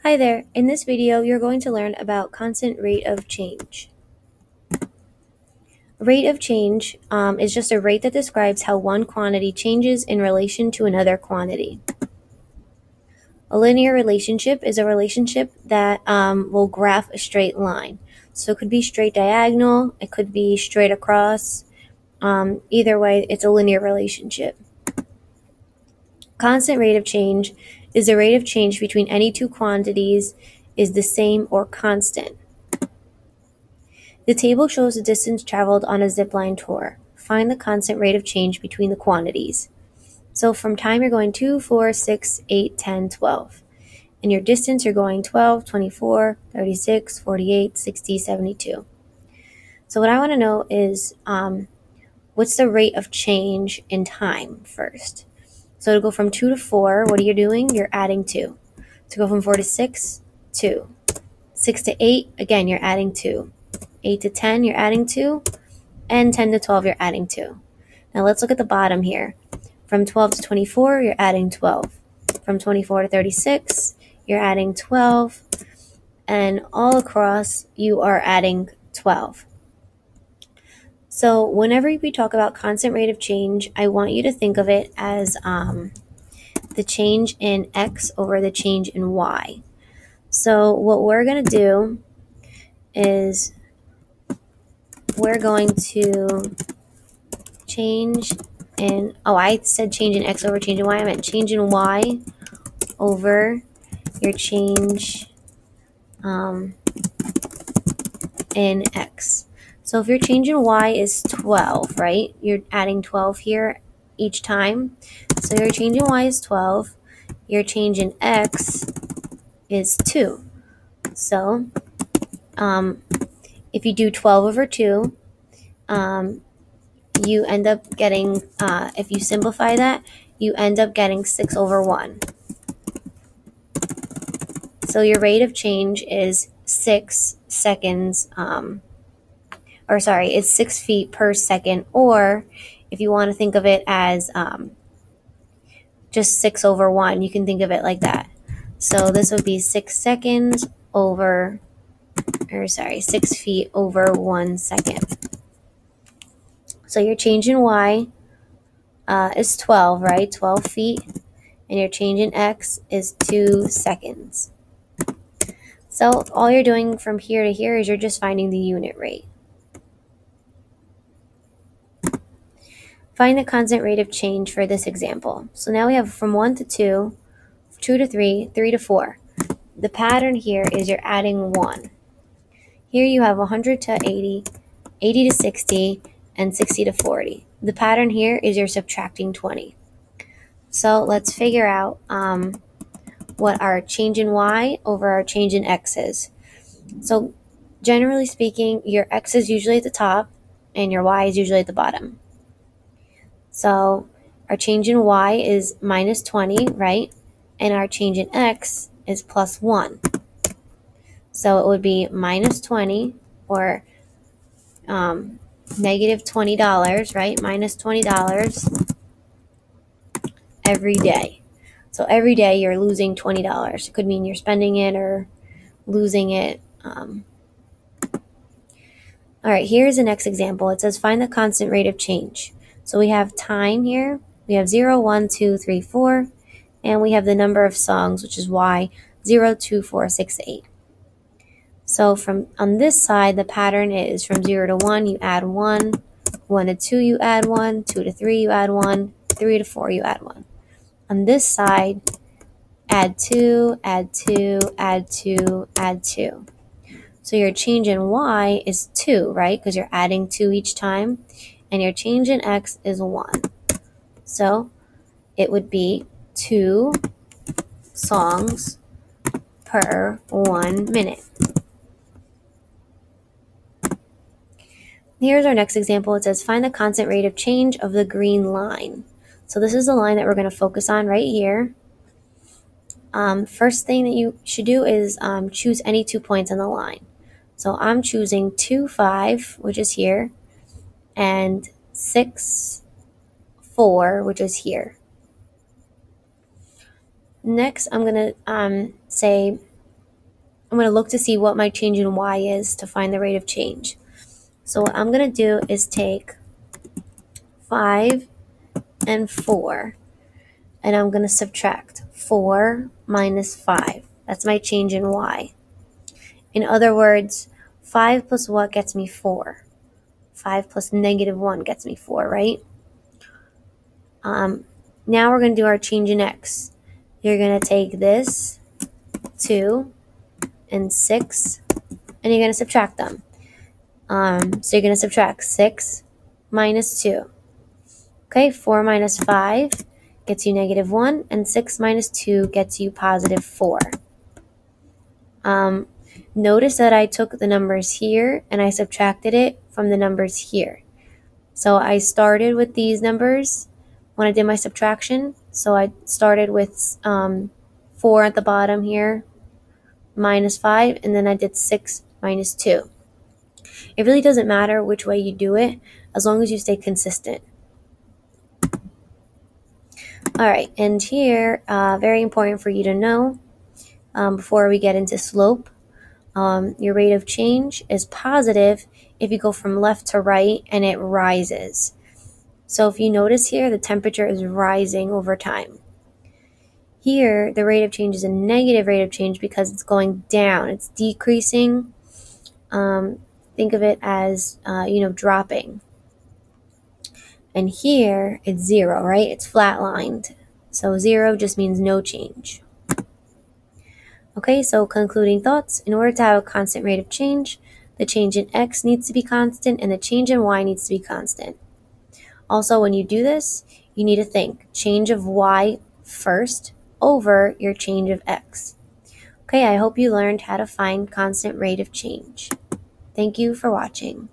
Hi there, in this video you're going to learn about constant rate of change. Rate of change is just a rate that describes how one quantity changes in relation to another quantity. A linear relationship is a relationship that will graph a straight line. So it could be straight diagonal, it could be straight across. Either way, it's a linear relationship. Constant rate of change is the rate of change between any two quantities is the same or constant. The table shows the distance traveled on a zipline tour. Find the constant rate of change between the quantities. So from time you're going 2, 4, 6, 8, 10, 12. And your distance you're going 12, 24, 36, 48, 60, 72. So what I want to know is what's the rate of change in time first. So to go from 2 to 4, what are you doing? You're adding 2. To go from 4 to 6, 2. 6 to 8, again, you're adding 2. 8 to 10, you're adding 2. And 10 to 12, you're adding 2. Now let's look at the bottom here. From 12 to 24, you're adding 12. From 24 to 36, you're adding 12. And all across, you are adding 12. So whenever we talk about constant rate of change, I want you to think of it as the change in x over the change in y. So what we're going to do is we're going to change in, I said change in x over change in y. I meant change in y over your change in x. So if your change in y is 12, right? You're adding 12 here each time. So your change in y is 12. Your change in x is 2. So if you do 12 over 2, you end up getting, if you simplify that, you end up getting 6 over 1. So your rate of change is 6 seconds, it's 6 feet per second, or if you want to think of it as just 6 over 1, you can think of it like that. So this would be 6 seconds over, 6 feet over 1 second. So your change in y is 12, right? 12 feet. And your change in x is 2 seconds. So all you're doing from here to here is you're just finding the unit rate. Find the constant rate of change for this example. So now we have from 1 to 2, 2 to 3, 3 to 4. The pattern here is you're adding 1. Here you have 100 to 80, 80 to 60, and 60 to 40. The pattern here is you're subtracting 20. So let's figure out what our change in y over our change in x is. So generally speaking, your x is usually at the top and your y is usually at the bottom. So our change in y is minus 20, right? And our change in x is plus 1. So it would be minus 20 or negative $20, right? Minus $20 every day. So every day you're losing $20. It could mean you're spending it or losing it. All right, here's the next example. It says find the constant rate of change. So we have time here. We have 0, 1, 2, 3, 4. And we have the number of songs, which is y, 0, 2, 4, 6, 8. So from on this side, the pattern is from 0 to 1, you add 1. 1 to 2, you add 1. 2 to 3, you add 1. 3 to 4, you add 1. On this side, add 2, add 2, add 2, add 2. So your change in y is 2, right? Because you're adding 2 each time. And your change in x is 1. So it would be 2 songs per 1 minute. Here's our next example. It says find the constant rate of change of the green line. So this is the line that we're going to focus on right here. First thing that you should do is choose any 2 points on the line. So I'm choosing 2, 5, which is here, and 6, 4, which is here. Next, I'm going to say I'm going to look to see what my change in y is to find the rate of change. So what I'm going to do is take 5 and 4, and I'm going to subtract 4 minus 5. That's my change in y. In other words, 5 plus what gets me 4? 5 plus negative 1 gets me 4, right? Now we're going to do our change in x. You're going to take this 2 and 6, and you're going to subtract them. So you're going to subtract 6 minus 2. Okay, 4 minus 5 gets you negative 1, and 6 minus 2 gets you positive 4. Notice that I took the numbers here and I subtracted it from the numbers here. So I started with these numbers when I did my subtraction. So I started with 4 at the bottom here, minus 5, and then I did 6 minus 2. It really doesn't matter which way you do it, as long as you stay consistent. Alright, and here, very important for you to know, before we get into slope, your rate of change is positive if you go from left to right and it rises. So if you notice here, the temperature is rising over time. Here, the rate of change is a negative rate of change because it's going down. It's decreasing. Think of it as, dropping. And here, it's 0, right? It's flatlined. So 0 just means no change. Okay, so concluding thoughts. In order to have a constant rate of change, the change in x needs to be constant and the change in y needs to be constant. Also, when you do this, you need to think change of y first over your change of x. Okay, I hope you learned how to find constant rate of change. Thank you for watching.